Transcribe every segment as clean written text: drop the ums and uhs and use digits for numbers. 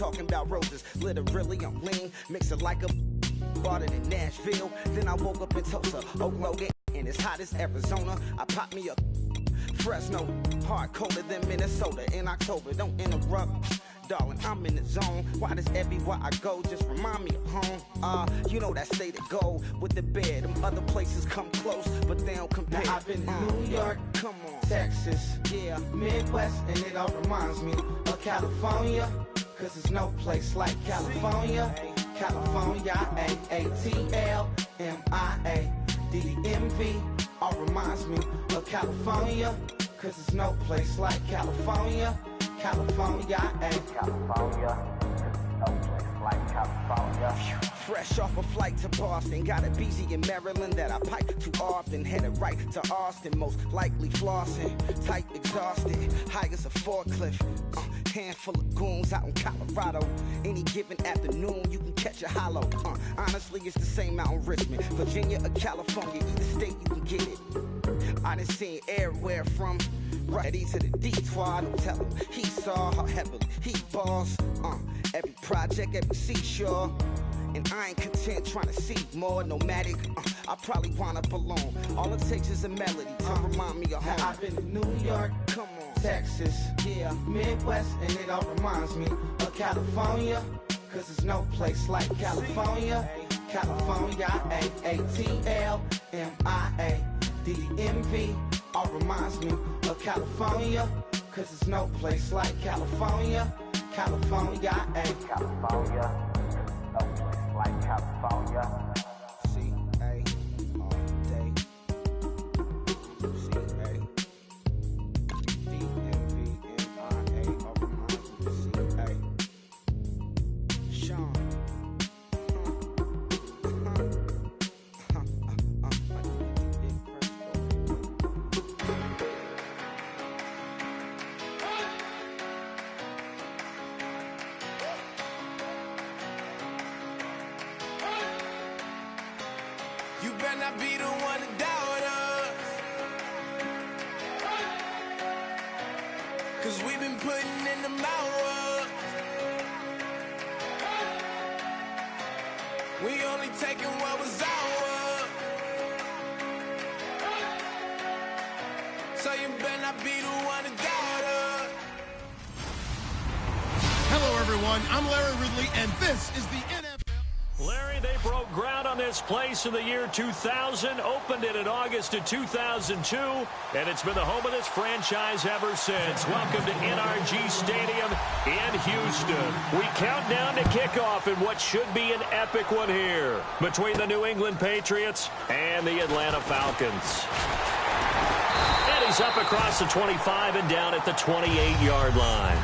talking about roses. Literally, I'm lean, mix it like a bought it in Nashville. Then I woke up in Tulsa, Oklahoma, and it's hot as Arizona. I popped me a Fresno, hard colder than Minnesota in October. Don't interrupt, darling, I'm in the zone. Why does everywhere I go just remind me of home? You know that state of gold with the bed. Them other places come close, but they don't compare. Now I've been to New York, come on, Texas, yeah, Midwest, and it all reminds me of California. Cause there's no place like California. California, A-A-T-L-M-I-A-D-D-M-V. All reminds me of California. Cause there's no place like California. California, California, no place like California. Fresh off a flight to Boston, got a BZ in Maryland that I pipe too often. Headed right to Austin, most likely flossing. Tight, exhausted, high as a forklift. Handful of goons out in Colorado. Any given afternoon, you can catch a hollow. Honestly, it's the same out in Richmond, Virginia or California. Either state, you can get it. I done seen everywhere from ready to the detour. Don't tell him he saw how heavily he balls. Every project, every seashore. And I ain't content trying to see more nomadic. I probably wind up alone. All it takes is a melody to remind me of home. Now I've been to New York, come on, Texas, yeah, Midwest, and it all reminds me of California. Cause there's no place like California. California, A-A-T-L-M-I-A-D-D-M-V. All reminds me of California. Cause there's no place like California. California, California. No place like California. C-A all day. C-A D-M-V-M-I-A all reminds me of C-A. Sean. You better not be the one to doubt us, cause we've been putting in the hours. We only taking what was ours, so you better not be the one to doubt us. Hello everyone, I'm Larry Ridley and this is the NFL. Larry, they broke ground on this place in the year 2000, opened it in August of 2002, and it's been the home of this franchise ever since. Welcome to NRG Stadium in Houston. We count down to kickoff in what should be an epic one here between the New England Patriots and the Atlanta Falcons. And he's up across the 25 and down at the 28-yard line.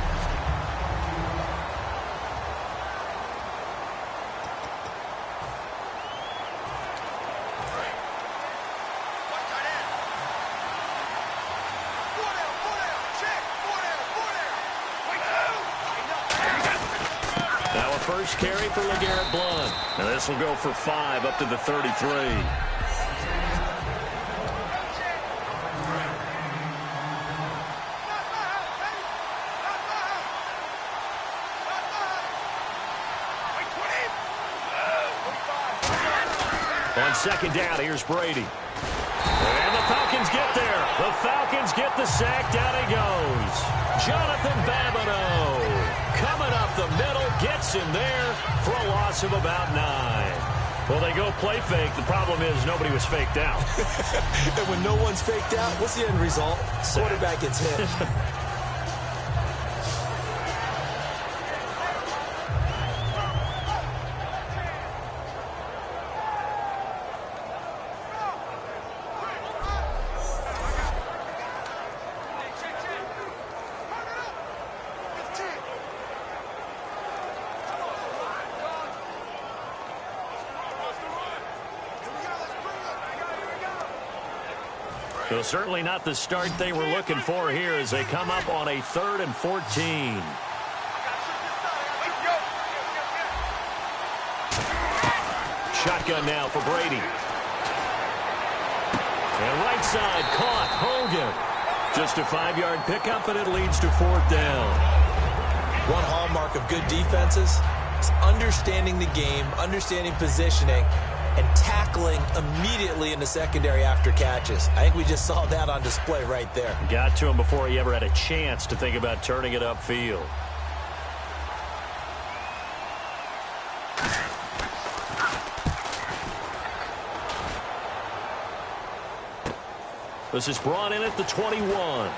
First carry for LeGarrette Blount. And this will go for 5 up to the 33. On second down, here's Brady. And the Falcons get there. The Falcons get the sack. Down he goes. Jonathan Babineau coming up the middle, gets him there for a loss of about 9. Well, they go play fake. The problem is nobody was faked out. And when no one's faked out, what's the end result? Quarterback gets hit. So certainly not the start they were looking for here as they come up on a 3rd and 14. Shotgun now for Brady. And right side caught Hogan. Just a 5-yard pickup, and it leads to 4th down. One hallmark of good defenses is understanding the game, understanding positioning, and tackling immediately in the secondary after catches. I think we just saw that on display right there. Got to him before he ever had a chance to think about turning it upfield. This is brought in at the 21.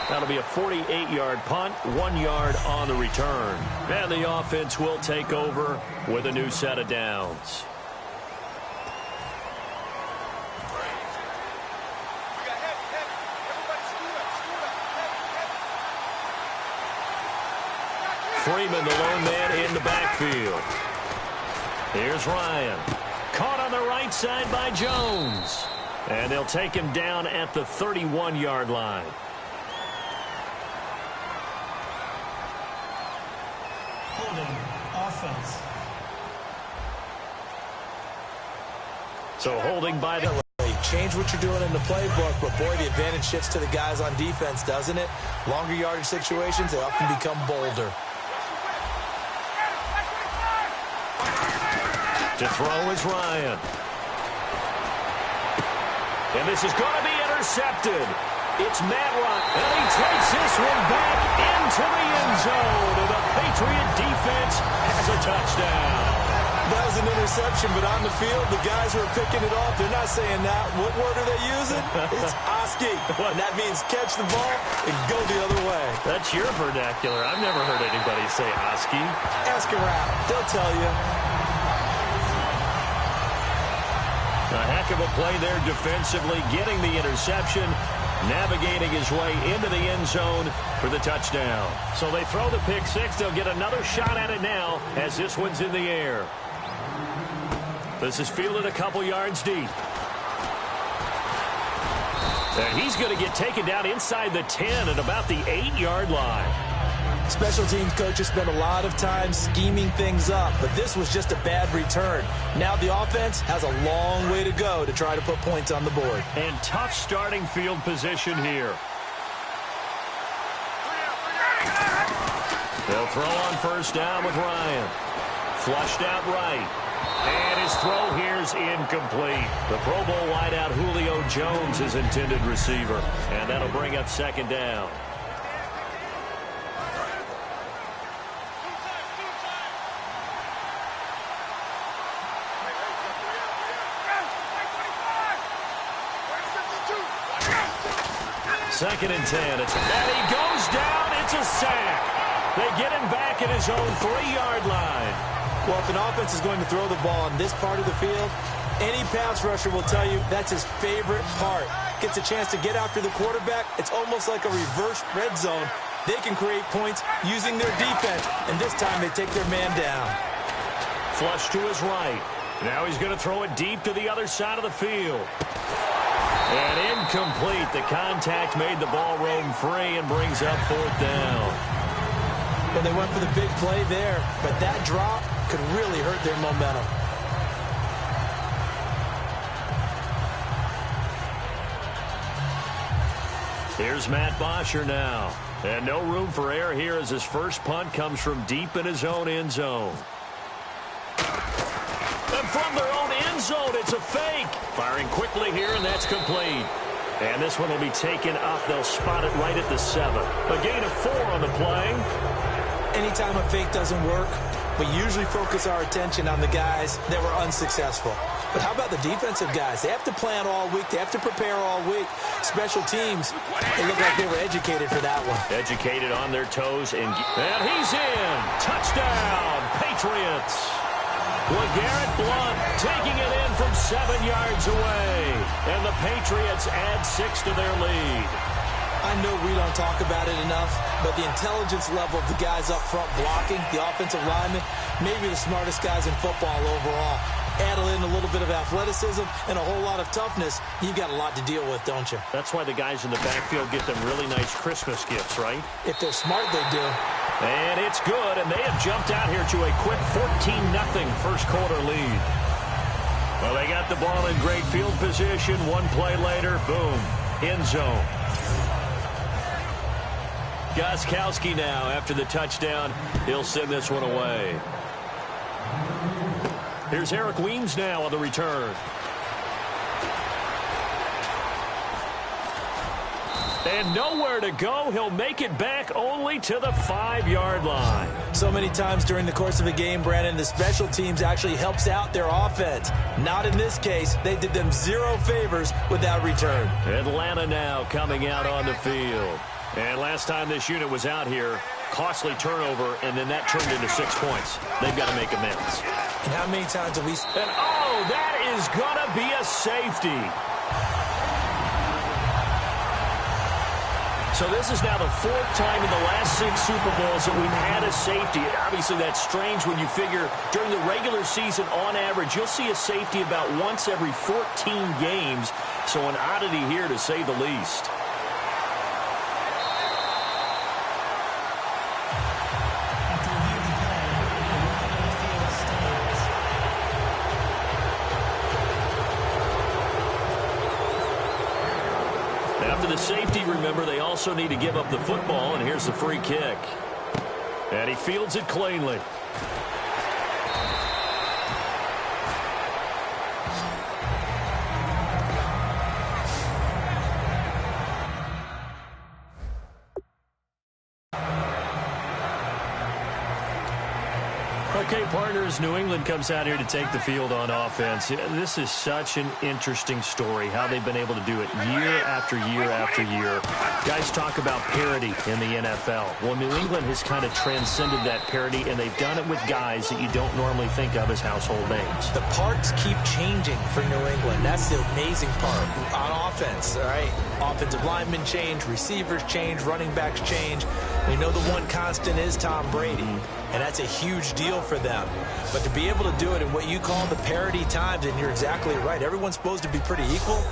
That'll be a 48-yard punt, 1 yard on the return. And the offense will take over with a new set of downs. Freeman, the lone man in the backfield. Here's Ryan. Caught on the right side by Jones. And they'll take him down at the 31-yard line. Holding offense. So holding by the... Change what you're doing in the playbook, but boy, the advantage shifts to the guys on defense, doesn't it? Longer yardage situations, they often become bolder. To throw is Ryan. And this is going to be intercepted. It's Matt Ryan. And he takes this one back into the end zone. And the Patriot defense has a touchdown. That was an interception, but on the field, the guys who are picking it off, they're not saying that. What word are they using? It's Oski. And that means catch the ball and go the other way. That's your vernacular. I've never heard anybody say Oski. Ask around. They'll tell you. A heck of a play there defensively, getting the interception, navigating his way into the end zone for the touchdown. So they throw the pick six. They'll get another shot at it now as this one's in the air. This is fielded a couple yards deep. And he's going to get taken down inside the 10 at about the 8-yard line. Special teams coaches spend a lot of time scheming things up, but this was just a bad return. Now the offense has a long way to go to try to put points on the board. And tough starting field position here. They'll throw on first down with Ryan. Flushed out right. And his throw here is incomplete. The Pro Bowl wideout Julio Jones is intended receiver. And that'll bring up second down. Second and 10. And he goes down. It's a sack. They get him back at his own 3-yard line. Well, if an offense is going to throw the ball on this part of the field, any pass rusher will tell you that's his favorite part. Gets a chance to get after the quarterback. It's almost like a reverse red zone. They can create points using their defense, and this time they take their man down. Flush to his right. Now he's going to throw it deep to the other side of the field. And incomplete. The contact made the ball roam free and brings up fourth down. Well, they went for the big play there, but that drop could really hurt their momentum. Here's Matt Bosher now. And no room for error here as his first punt comes from deep in his own end zone. And from their own end zone, it's a fake. Firing quickly here, and that's complete. And this one will be taken up. They'll spot it right at the 7. A gain of 4 on the play. Anytime a fake doesn't work, we usually focus our attention on the guys that were unsuccessful. But how about the defensive guys? They have to plan all week. They have to prepare all week. Special teams, they look like they were educated for that one. Educated on their toes. And he's in. Touchdown, Patriots. LeGarrette Blount taking it in from 7 yards away. And the Patriots add 6 to their lead. I know we don't talk about it enough, but the intelligence level of the guys up front blocking, the offensive linemen, maybe the smartest guys in football overall. Add in a little bit of athleticism and a whole lot of toughness, you've got a lot to deal with, don't you? That's why the guys in the backfield get them really nice Christmas gifts, right? If they're smart, they do. And it's good, and they have jumped out here to a quick 14-0 first quarter lead. Well, they got the ball in great field position. One play later, boom, end zone. Gostkowski now, after the touchdown, he'll send this one away. Here's Eric Weems now on the return. And nowhere to go. He'll make it back only to the 5-yard line. So many times during the course of a game, Brandon, the special teams actually helps out their offense. Not in this case. They did them zero favors with that return. Atlanta now coming out on the field. And last time this unit was out here, costly turnover, and then that turned into 6 points. They've got to make amends. And how many times have we... And, oh, that is going to be a safety. So this is now the 4th time in the last 6 Super Bowls that we've had a safety. Obviously, that's strange when you figure during the regular season, on average, you'll see a safety about once every 14 games. So an oddity here, to say the least. After the safety, remember, they also need to give up the football, and here's the free kick. And he fields it cleanly. Okay, partners, New England comes out here to take the field on offense. This is such an interesting story, how they've been able to do it year after year after year. Guys talk about parity in the NFL. Well, New England has kind of transcended that parity, and they've done it with guys that you don't normally think of as household names. The parts keep changing for New England. That's the amazing part on offense, all right? Offensive linemen change, receivers change, running backs change. We know the one constant is Tom Brady, and that's a huge deal for them. But to be able to do it in what you call the parity times, and you're exactly right, everyone's supposed to be pretty equal.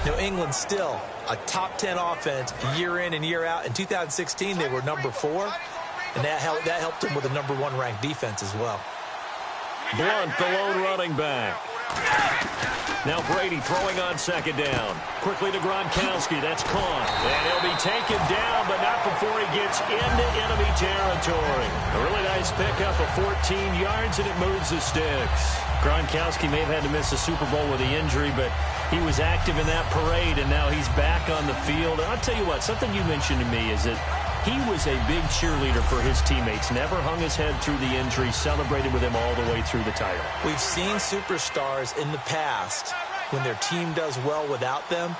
New England still a top 10 offense year in and year out. In 2016, they were number 4, and that helped them with a number 1 ranked defense as well. Blunt, the lone running back. Now Brady throwing on 2nd down. Quickly to Gronkowski. That's caught. And he'll be taken down, but not before he gets into enemy territory. A really nice pickup of 14 yards, and it moves the sticks. Gronkowski may have had to miss the Super Bowl with the injury, but he was active in that parade, and now he's back on the field. And I'll tell you what, something you mentioned to me is that he was a big cheerleader for his teammates, never hung his head through the injury, celebrated with him all the way through the title. We've seen superstars in the past, when their team does well without them,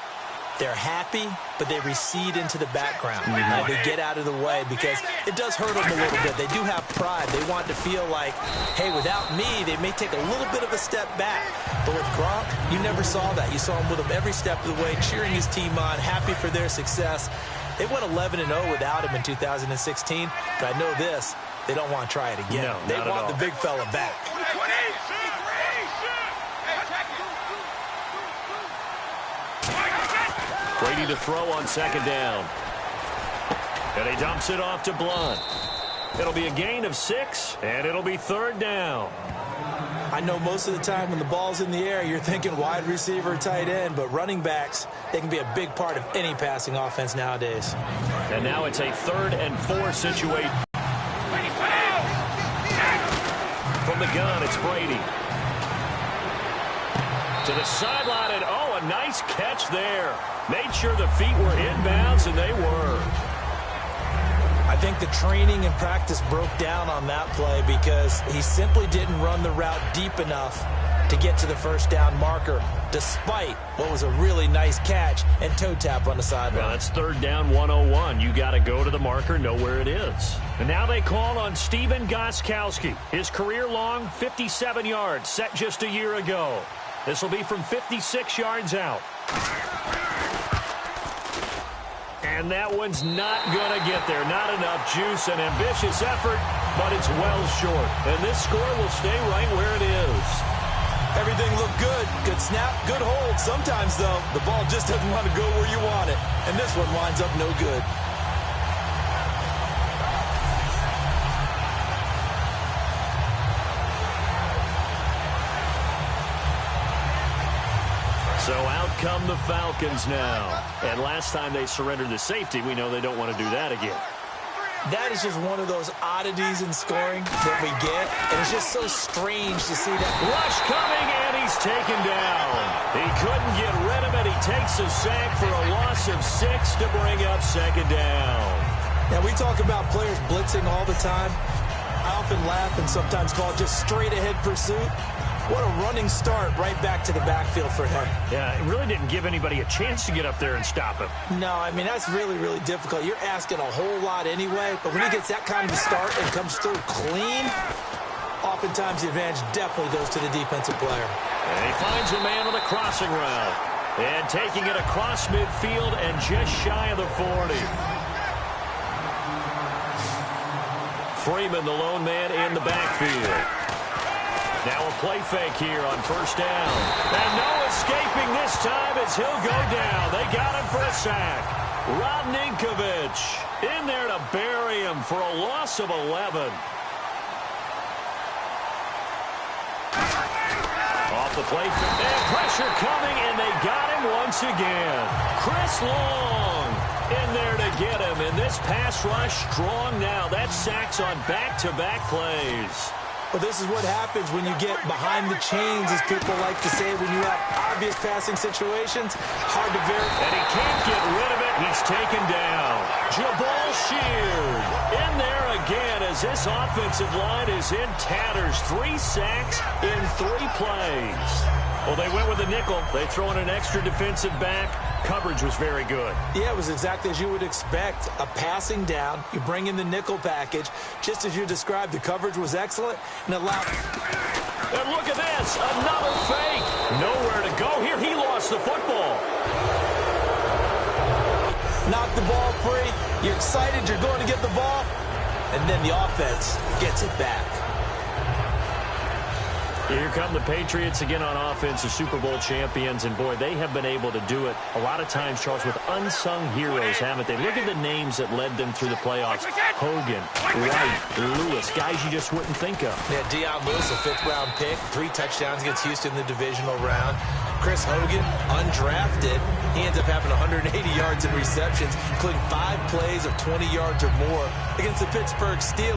they're happy, but they recede into the background. They get out of the way because it does hurt them a little bit. They do have pride. They want to feel like, hey, without me, they may take a little bit of a step back. But with Gronk, you never saw that. You saw him with him every step of the way, cheering his team on, happy for their success. They went 11-0 without him in 2016, but I know this, they don't want to try it again. No, they want the big fella back. Brady to throw on 2nd down. And he dumps it off to Blunt. It'll be a gain of 6, and it'll be 3rd down. I know most of the time when the ball's in the air, you're thinking wide receiver, tight end, but running backs, they can be a big part of any passing offense nowadays. And now it's a 3rd and 4 situation. From the gun, it's Brady. To the sideline, and oh, a nice catch there. Made sure the feet were inbounds, and they were. I think the training and practice broke down on that play because he simply didn't run the route deep enough to get to the 1st down marker, despite what was a really nice catch and toe tap on the sideline. Well, that's 3rd down 101. You got to go to the marker, know where it is. And now they call on Stephen Gostkowski. His career-long 57 yards set just a year ago. This will be from 56 yards out. And that one's not going to get there. Not enough juice. An ambitious effort, but it's well short. And this score will stay right where it is. Everything looked good. Good snap, good hold. Sometimes, though, the ball just doesn't want to go where you want it. And this one winds up no good. So out come the Falcons now. And last time they surrendered the safety, we know they don't want to do that again. That is just one of those oddities in scoring that we get, and it's just so strange to see that. Rush coming, and he's taken down. He couldn't get rid of it. He takes a sack for a loss of 6 to bring up second down. Now, we talk about players blitzing all the time. I often laugh and sometimes call it just straight-ahead pursuit. What a running start right back to the backfield for him. Yeah, it really didn't give anybody a chance to get up there and stop him. No, I mean, that's really, really difficult. You're asking a whole lot anyway, but when he gets that kind of a start and comes through clean, oftentimes the advantage definitely goes to the defensive player. And he finds a man on the crossing route. And taking it across midfield and just shy of the 40. Freeman, the lone man in the backfield. Now a play fake here on first down. And no escaping this time as he'll go down. They got him for a sack. Rob Ninkovich in there to bury him for a loss of 11. Off the play fake. And pressure coming, and they got him once again. Chris Long in there to get him. And this pass rush strong now. That's sacks on back-to-back plays. Well, this is what happens when you get behind the chains, as people like to say, when you have obvious passing situations. Hard to verify. And he can't get rid of it. He's taken down. Jabal Sheard in there again as this offensive line is in tatters. 3 sacks in 3 plays. Well, they went with a nickel. They throw in an extra defensive back. Coverage was very good. Yeah, it was exactly as you would expect. A passing down. You bring in the nickel package. Just as you described, the coverage was excellent and allowed. And look at this. Another fake. Nowhere to go here. He lost the football. Knock the ball free. You're excited. You're going to get the ball. And then the offense gets it back. Here come the Patriots again on offense, the Super Bowl champions, and boy, they have been able to do it a lot of times, Charles, with unsung heroes, haven't they? Look at the names that led them through the playoffs. Hogan, Wright, Lewis, guys you just wouldn't think of. Yeah, Deion Lewis, a 5th-round pick, 3 touchdowns against Houston in the divisional round. Chris Hogan, undrafted. He ends up having 180 yards in receptions, including 5 plays of 20 yards or more against the Pittsburgh Steelers.